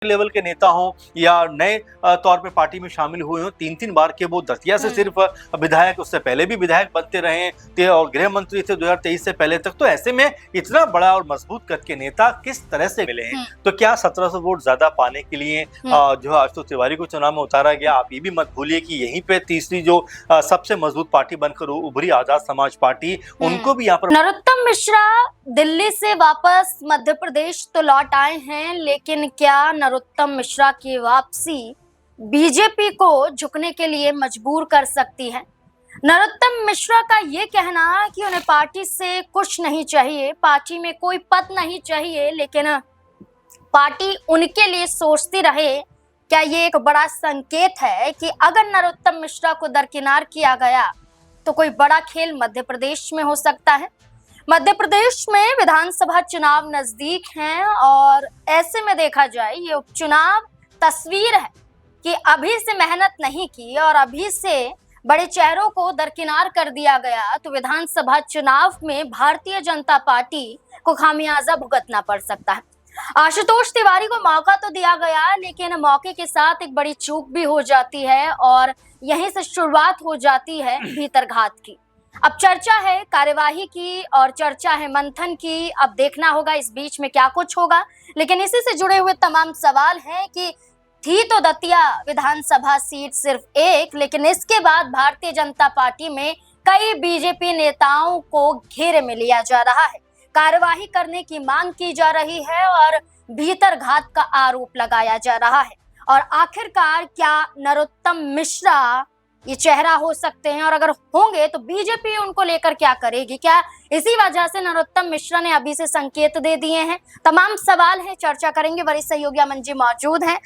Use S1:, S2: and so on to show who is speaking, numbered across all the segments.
S1: Level के नेता हों या नए तौर पे पार्टी में शामिल हुए हों, 3-3 बार के वो दतिया से सिर्फ विधायक, उससे पहले भी विधायक बनते रहे थे और गृह मंत्री थे 2023 से पहले तक। तो ऐसे में इतना बड़ा और मजबूत कद के नेता किस तरह से मिले हैं? तो क्या 1700 वोट ज्यादा पाने के लिए जो है आशुतोष तिवारी को चुनाव में उतारा गया? आप ये भी मत भूलिए कि यहीं पे तीसरी जो सबसे मजबूत पार्टी बनकर उभरी आजाद समाज पार्टी, उनको भी यहाँ पर
S2: नरोत्तम मिश्रा दिल्ली से वापस मध्य प्रदेश तो लौट आए हैं, लेकिन क्या नरोत्तम मिश्रा की वापसी बीजेपी को झुकने के लिए मजबूर कर सकती है? नरोत्तम मिश्रा का ये कहना कि उन्हें पार्टी से कुछ नहीं चाहिए, पार्टी में कोई पद नहीं चाहिए, लेकिन पार्टी उनके लिए सोचती रहे, क्या ये एक बड़ा संकेत है कि अगर नरोत्तम मिश्रा को दरकिनार किया गया तो कोई बड़ा खेल मध्य प्रदेश में हो सकता है? मध्य प्रदेश में विधानसभा चुनाव नजदीक हैं और ऐसे में देखा जाए ये उपचुनाव तस्वीर है कि अभी से मेहनत नहीं की और अभी से बड़े चेहरों को दरकिनार कर दिया गया तो विधानसभा चुनाव में भारतीय जनता पार्टी को खामियाजा भुगतना पड़ सकता है। आशुतोष तिवारी को मौका तो दिया गया, लेकिन मौके के साथ एक बड़ी चूक भी हो जाती है और यहीं से शुरुआत हो जाती है भीतरघात की। अब चर्चा है कार्यवाही की और चर्चा है मंथन की, अब देखना होगा इस बीच में क्या कुछ होगा। लेकिन इसी से जुड़े हुए तमाम सवाल हैं कि थी तो दतिया विधानसभा सीट सिर्फ एक, लेकिन इसके बाद भारतीय जनता पार्टी में कई बीजेपी नेताओं को घेरे में लिया जा रहा है, कार्यवाही करने की मांग की जा रही है और भीतरघात का आरोप लगाया जा रहा है। और आखिरकार क्या नरोत्तम मिश्रा ये चेहरा हो सकते हैं, और अगर होंगे तो बीजेपी उनको लेकर क्या करेगी? क्या इसी वजह से नरोत्तम मिश्रा ने अभी से संकेत दे दिए हैं? तमाम सवाल हैं, चर्चा करेंगे। वरिष्ठ सहयोगी अमन जी मौजूद हैं।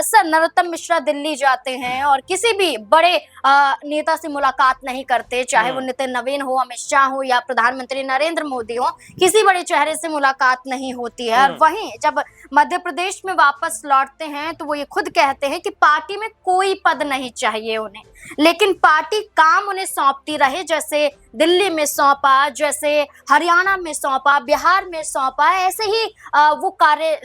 S2: सर, नरोत्तम मिश्रा दिल्ली जाते हैं और किसी भी बड़े नेता से मुलाकात नहीं करते, चाहे वो नितिन नवीन हो, अमित शाह हो या प्रधानमंत्री नरेंद्र मोदी हो, किसी बड़े चेहरे से मुलाकात नहीं होती है। और वहीं जब मध्य प्रदेश में वापस लौटते हैं तो वो ये खुद कहते हैं कि पार्टी में कोई पद नहीं चाहिए उन्हें, लेकिन पार्टी काम उन्हें सौंपती रहे, जैसे दिल्ली में सौंपा, जैसे हरियाणा में सौंपा, बिहार में सौंपा, ऐसे ही वो कार्य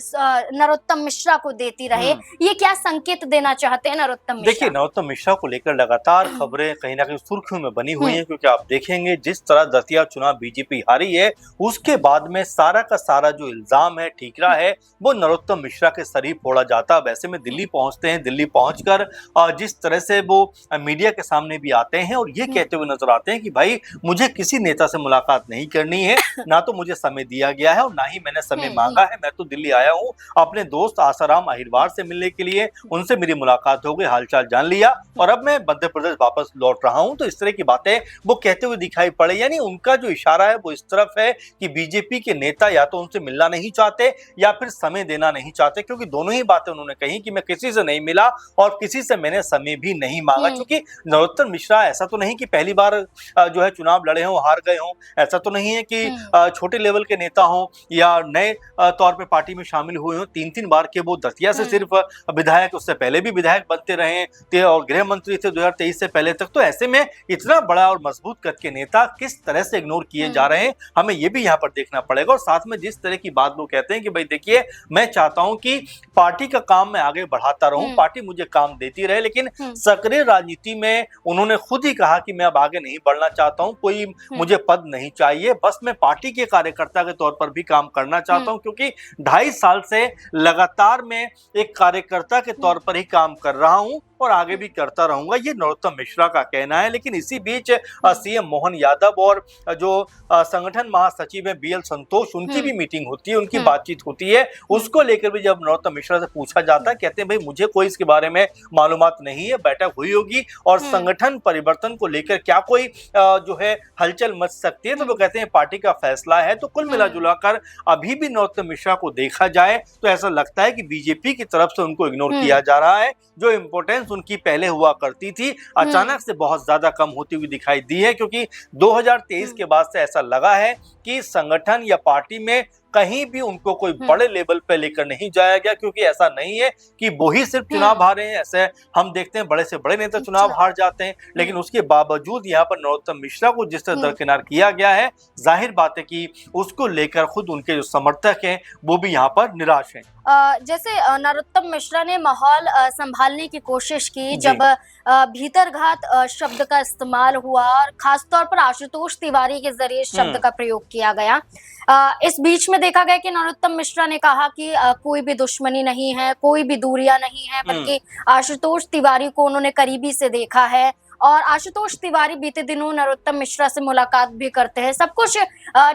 S2: नरोत्तम मिश्रा को देती रहे। ये क्या संकेत देना चाहते हैं नरोत्तम मिश्रा?
S1: देखिए, नरोत्तम मिश्रा को लेकर लगातार खबरें कहीं ना कहीं सुर्खियों में बनी हुई हैं, क्योंकि आप देखेंगे जिस तरह दतिया चुनाव बीजेपी हारी है, उसके बाद में सारा का सारा जो इल्जाम है, ठीकरा है, वो नरोत्तम मिश्रा के सर ही फोड़ा जाता। वैसे में दिल्ली पहुंचते हैं, दिल्ली पहुंचकर जिस तरह से वो मीडिया के सामने भी आते हैं और ये कहते हुए नजर आते हैं कि भाई मुझे किसी नेता से मुलाकात नहीं करनी है, ना तो मुझे समय दिया गया है और ना ही मैंने समय मांगा है। मैं तो दिल्ली आया हूँ अपने दोस्त आसाराम अहिरवार से मिलने के लिए, उनसे मेरी मुलाकात हो गई, हालचाल जान लिया और अब मैं मध्य प्रदेश वापस लौट रहा हूँ। तो इस तरह की बातें वो कहते हुए दिखाई पड़े, यानी उनका जो इशारा है वो इस तरफ है कि बीजेपी के नेता या तो उनसे मिलना नहीं चाहते या फिर समय देना नहीं चाहते, क्योंकि दोनों ही बातें उन्होंने कही कि मैं किसी से नहीं मिला और किसी से मैंने समय भी नहीं मांगा। क्योंकि नरोत्तम मिश्रा ऐसा तो नहीं कि पहली बार जो है चुनाव लड़े हों, हार गए हों, ऐसा तो नहीं है कि छोटे लेवल के नेता हों या नए तौर पे पार्टी में शामिल हुए हों। 3-3 बार के वो दतिया से सिर्फ विधायक, उससे पहले भी विधायक बनते रहे थे और गृह मंत्री थे 2023 से पहले तक। तो ऐसे में इतना बड़ा और मजबूत कद के नेता किस तरह से इग्नोर किए जा रहे हैं, हमें ये भी यहाँ पर देखना पड़ेगा। और साथ में जिस तरह की बात वो कहते हैं कि भाई देखिए, मैं चाहता हूं कि पार्टी का काम मैं आगे बढ़ाता रहूं, पार्टी मुझे काम देती रहे, लेकिन सक्रिय राजनीति में उन्होंने खुद ही कहा कि मैं अब आगे नहीं बढ़ना चाहता हूं, कोई मुझे पद नहीं चाहिए, बस मैं पार्टी के कार्यकर्ता के तौर पर भी काम करना चाहता हूं, क्योंकि 2.5 साल से लगातार मैं एक कार्यकर्ता के तौर पर ही काम कर रहा हूं और आगे भी करता रहूंगा, ये नरोत्तम मिश्रा का कहना है। लेकिन इसी बीच सीएम मोहन यादव और जो संगठन महासचिव है बीएल संतोष, उनकी भी मीटिंग होती है, उनकी बातचीत होती है। उसको लेकर भी जब नरोत्तम मिश्रा से पूछा जाता है, कहते हैं भाई मुझे कोई इसके बारे में मालूमात नहीं है, बैठक हुई होगी और संगठन परिवर्तन को लेकर क्या कोई जो है हलचल मच सकती है, तो वो कहते हैं पार्टी का फैसला है। तो कुल मिला जुला कर अभी भी नरोत्तम मिश्रा को देखा जाए तो ऐसा लगता है कि बीजेपी की तरफ से उनको इग्नोर किया जा रहा है। जो इंपोर्टेंस उनकी पहले हुआ करती थी अचानक से बहुत ज्यादा कम होती हुई दिखाई दी है, क्योंकि 2023 के बाद से ऐसा लगा है कि संगठन या पार्टी में कहीं भी उनको कोई बड़े लेवल पे लेकर नहीं जाया गया, क्योंकि ऐसा नहीं है कि वो ही सिर्फ चुनाव हारे हैं। ऐसे हम देखते हैं बड़े से बड़े नेता चुनाव हार जाते हैं, लेकिन उसके बावजूद यहाँ पर नरोत्तम मिश्रा को जिस तरह दरकिनार किया गया है, जाहिर बात है कि उसको लेकर खुद उनके जो समर्थक हैं वो भी यहाँ पर निराश हैं।
S2: जैसे नरोत्तम मिश्रा ने माहौल संभालने की कोशिश की जब भीतरघात शब्द का इस्तेमाल हुआ और खासतौर पर आशुतोष तिवारी के जरिए शब्द का प्रयोग किया गया। इस बीच में देखा गया कि नरोत्तम मिश्रा ने कहा कि कोई भी दुश्मनी नहीं है, कोई भी दूरियां नहीं है, बल्कि आशुतोष तिवारी को उन्होंने करीबी से देखा है और आशुतोष तिवारी बीते दिनों नरोत्तम मिश्रा से मुलाकात भी करते हैं। सब कुछ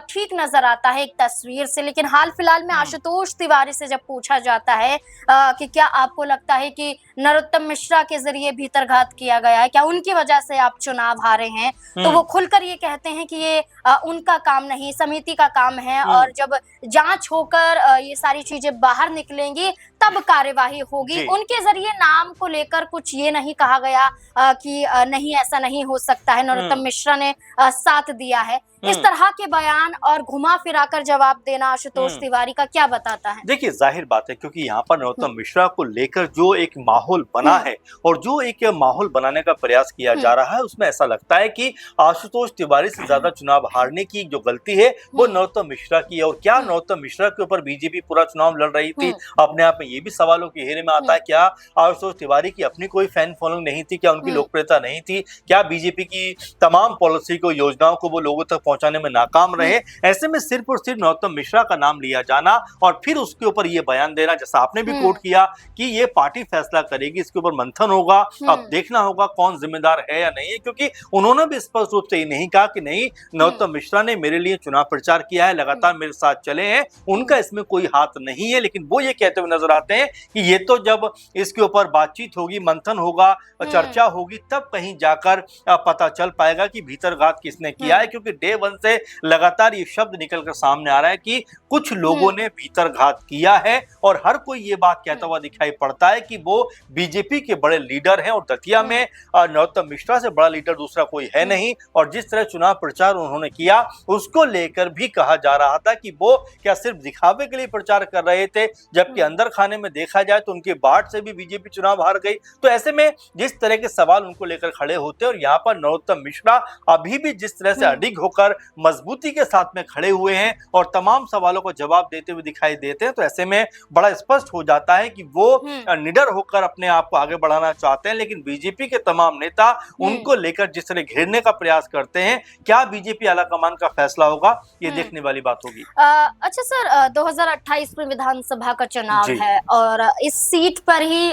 S2: ठीक नजर आता है एक तस्वीर से, लेकिन हाल फिलहाल में आशुतोष तिवारी से जब पूछा जाता है कि क्या आपको लगता है कि नरोत्तम मिश्रा के जरिए भीतरघात किया गया है, क्या उनकी वजह से आप चुनाव हारे हैं, तो वो खुलकर ये कहते हैं कि ये उनका काम नहीं, समिति का काम है और जब जांच होकर ये सारी चीजें बाहर निकलेंगी तब कार्यवाही होगी। उनके जरिए नाम को लेकर कुछ ये नहीं कहा गया कि नहीं ऐसा नहीं हो सकता है, नरोत्तम मिश्रा ने साथ दिया है। इस तरह के बयान और घुमा फिराकर जवाब देना आशुतोष तिवारी का क्या बताता है?
S1: देखिए जाहिर बात है, क्योंकि यहाँ पर नरोत्तम मिश्रा को लेकर जो एक माहौल बना है और जो एक माहौल बनाने का प्रयास किया जा रहा है, उसमें ऐसा लगता है कि आशुतोष तिवारी से ज्यादा चुनाव हारने की जो गलती है वो नरोत्तम मिश्रा की है। और क्या नरोत्तम मिश्रा के ऊपर बीजेपी पूरा चुनाव लड़ रही थी? अपने आप में ये भी सवालों के घेरे में आता है। क्या आशुतोष तिवारी की अपनी कोई फैन फॉलोइंग नहीं थी? क्या उनकी लोकप्रियता नहीं थी? क्या बीजेपी की तमाम पॉलिसी को, योजनाओं को वो लोगों तक पहुंचाने में नाकाम रहे? ऐसे में सिर्फ और सिर्फ नरोत्तम मिश्रा का नाम लिया जाना और फिर उसके ऊपर ये बयान देना, जैसा आपने भी कोट किया कि ये पार्टी फैसला करेगी, इसके ऊपर मंथन होगा, अब देखना होगा कौन जिम्मेदार है या नहीं है। क्योंकि उन्होंने भी स्पष्ट रूप से ये नहीं कहा कि नहीं, नरोत्तम मिश्रा ने मेरे लिए चुनाव प्रचार किया है, लगातार मेरे साथ चले हैं, उनका इसमें कोई हाथ नहीं है। लेकिन वो ये कहते हुए नजर आते हैं कि ये तो जब इसके ऊपर बातचीत होगी, मंथन होगा, चर्चा होगी, तब कहीं जाकर पता चल पाएगा कि भीतरघात किसने किया है। क्योंकि डे वन से लगातार ये शब्द निकलकर सामने आ रहा है कि कुछ लोगों ने भीतरघात किया है और हर कोई ये बात कहता हुआ दिखाई पड़ता है कि वो बीजेपी के बड़े लीडर हैं और दतिया में नरोत्तम मिश्रा से बड़ा लीडर दूसरा कोई है नहीं। और जिस तरह चुनाव प्रचार उन्होंने किया, उसको लेकर भी कहा जा रहा था कि वो क्या सिर्फ दिखावे के लिए प्रचार कर रहे थे, जबकि अंदर खाने में देखा जाए तो उनके बाट से भी बीजेपी चुनाव हार गई। तो ऐसे में जिस तरह के सवाल उनको लेकर खड़े होते हैं और यहाँ पर नरोत्तम मिश्रा अभी भी जिस तरह से अडिग होकर मजबूती के साथ में खड़े हुए हैं और तमाम सवालों को जवाब देते हुए दिखाई देते हैं, तो ऐसे में बड़ा स्पष्ट हो जाता है कि वो निडर होकर अपने आप को आगे बढ़ाना चाहते हैं। लेकिन बीजेपी के तमाम नेता उनको लेकर जिस तरह घेरने का प्रयास करते हैं, क्या बीजेपी आलाकमान का फैसला होगा, ये देखने वाली बात होगी।
S2: अच्छा सर, 2028 में विधानसभा का चुनाव है और इस सीट पर ही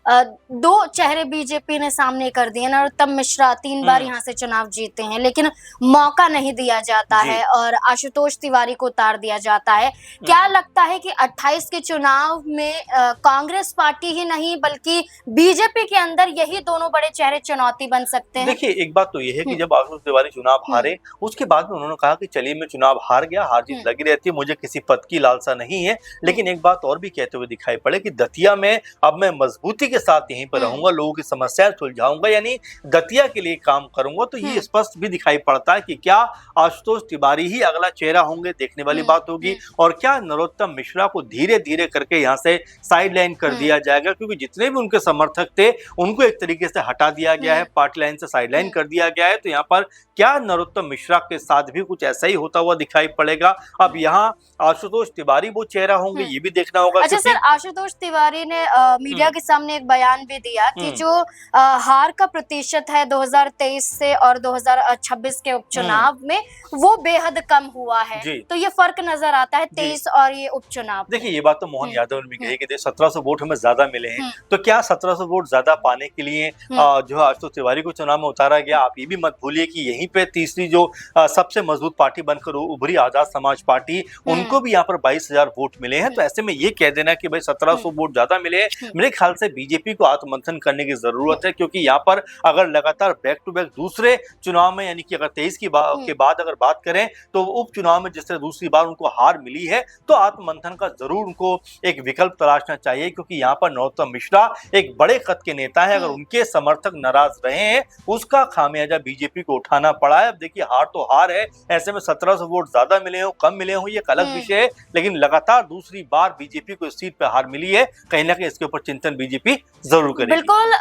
S2: दो चेहरे बीजेपी ने सामने कर दिए। नरोत्तम मिश्रा 3 बार यहाँ से चुनाव जीते हैं, लेकिन मौका नहीं दिया जाता है और आशुतोष तिवारी को उतार दिया जाता है। क्या लगता है कि 28 के चुनाव में कांग्रेस पार्टी ही नहीं बल्कि बीजेपी के अंदर यही दोनों बड़े चेहरे चुनौती बन सकते हैं?
S1: देखिए एक बात तो यह है कि जब आशुतोष तिवारी चुनाव हारे, उसके बाद में उन्होंने कहा कि चलिए मैं चुनाव हार गया, हार जीत लगी रहती है, मुझे किसी पद की लालसा नहीं है। लेकिन एक बात और भी कहते हुए दिखाई पड़े कि दतिया में अब मैं मजबूती के साथ यहीं पर रहूंगा, लोगों की समस्याएं सुलझाऊंगा, यानी दतिया के लिए काम करूंगा। तो ये स्पष्ट भी दिखाई पड़ता है कि क्या आशुतोष तिवारी ही अगला चेहरा होंगे, देखने वाली बात होगी। और क्या नरोत्तम मिश्रा को धीरे धीरे करके यहाँ से साइडलाइन कर दिया जाएगा, क्योंकि जितने भी उनके समर्थक थे उनको एक तरीके से हटा दिया गया है, पार्टी लाइन से साइडलाइन कर दिया गया है। तो यहाँ पर क्या नरोत्तम मिश्रा के साथ भी कुछ ऐसा ही होता हुआ दिखाई पड़ेगा? अब यहाँ आशुतोष तिवारी वो चेहरा होंगे, ये भी देखना होगा।
S2: अच्छा सर, आशुतोष तिवारी ने मीडिया के सामने बयान भी दिया कि जो हार का प्रतिशत है 2023 से और 2026 के उपचुनाव में वो बेहद कम हुआ है, तो ये फर्क नजर आता है 23 और ये उपचुनाव।
S1: देखिए ये बात तो मोहन यादव ने भी कही कि 1700 वोट हमें ज्यादा मिले हैं, तो क्या 1700 वोट ज्यादा पाने के लिए जो आशुतोष तिवारी को चुनाव में उतारा गया? आप ये भी मत भूलिए कि यहीं पे तीसरी जो सबसे मजबूत पार्टी बनकर उभरी आजाद समाज पार्टी, उनको भी यहाँ पर 22,000 वोट मिले हैं। तो ऐसे में ये कह देना कि भाई 1700 वोट ज्यादा मिले, मेरे ख्याल से बीजेपी बीजेपी को आत्ममंथन करने की जरूरत है, क्योंकि यहाँ पर अगर लगातार बैक टू बैक दूसरे चुनाव में, यानी कि अगर 23 के बाद अगर बात करें तो उपचुनाव में जिस तरह दूसरी बार उनको हार मिली है, तो आत्ममंथन का जरूर उनको एक विकल्प तलाशना चाहिए, क्योंकि यहाँ पर नरोत्तम मिश्रा एक बड़े कद के नेता है। अगर उनके समर्थक नाराज रहे हैं, उसका खामियाजा बीजेपी को उठाना पड़ा है। अब देखिए, हार तो हार है, ऐसे में 1700 वोट ज्यादा मिले हो कम मिले हो ये एक अलग विषय है, लेकिन लगातार दूसरी बार बीजेपी को इस सीट पर हार मिली है। कहीं ना कहीं इसके ऊपर चिंतन बीजेपी जरूर करेगी।
S2: बिल्कुल,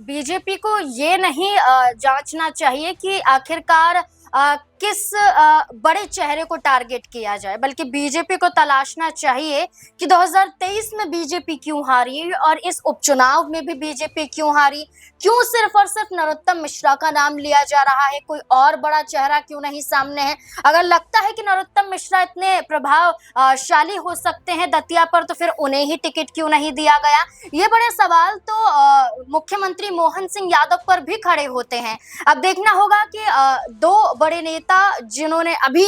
S2: बीजेपी को ये नहीं जांचना चाहिए कि आखिरकार किस बड़े चेहरे को टारगेट किया जाए, बल्कि बीजेपी को तलाशना चाहिए कि 2023 में बीजेपी क्यों हारी और इस उपचुनाव में भी बीजेपी क्यों हारी, क्यों सिर्फ और सिर्फ नरोत्तम मिश्रा का नाम लिया जा रहा है, कोई और बड़ा चेहरा क्यों नहीं सामने है। अगर लगता है कि नरोत्तम मिश्रा इतने प्रभावशाली हो सकते हैं दतिया पर, तो फिर उन्हें ही टिकट क्यों नहीं दिया गया। ये बड़े सवाल तो मुख्यमंत्री मोहन सिंह यादव पर भी खड़े होते हैं। अब देखना होगा कि दो बड़े नेता जिन्होंने अभी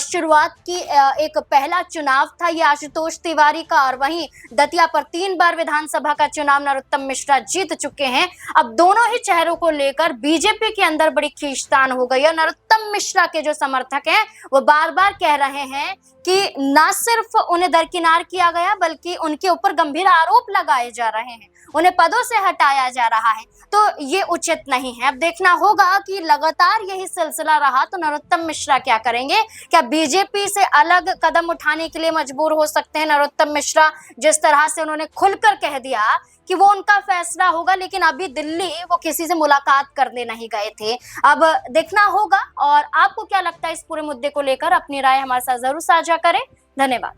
S2: शुरुआत की, एक पहला चुनाव था ये आशुतोष तिवारी का, और वहीं दतिया पर 3 बार विधानसभा का चुनाव नरोत्तम मिश्रा जीत चुके हैं। अब दोनों ही चेहरों को लेकर बीजेपी के अंदर बड़ी खींचतान हो गई है। नरोत्तम मिश्रा के जो समर्थक हैं वो बार बार कह रहे हैं कि ना सिर्फ उन्हें दरकिनार किया गया, बल्कि उनके ऊपर गंभीर आरोप लगाए जा रहे हैं, उन्हें पदों से हटाया जा रहा है, तो ये उचित नहीं है। अब देखना होगा कि लगातार यही सिलसिला रहा तो नरोत्तम मिश्रा क्या करेंगे। क्या बीजेपी से अलग कदम उठाने के लिए मजबूर हो सकते हैं नरोत्तम मिश्रा, जिस तरह से उन्होंने खुलकर कह दिया कि वो उनका फैसला होगा, लेकिन अभी दिल्ली वो किसी से मुलाकात करने नहीं गए थे। अब देखना होगा। और आपको क्या लगता है इस पूरे मुद्दे को लेकर, अपनी राय हमारे साथ जरूर साझा करें। धन्यवाद।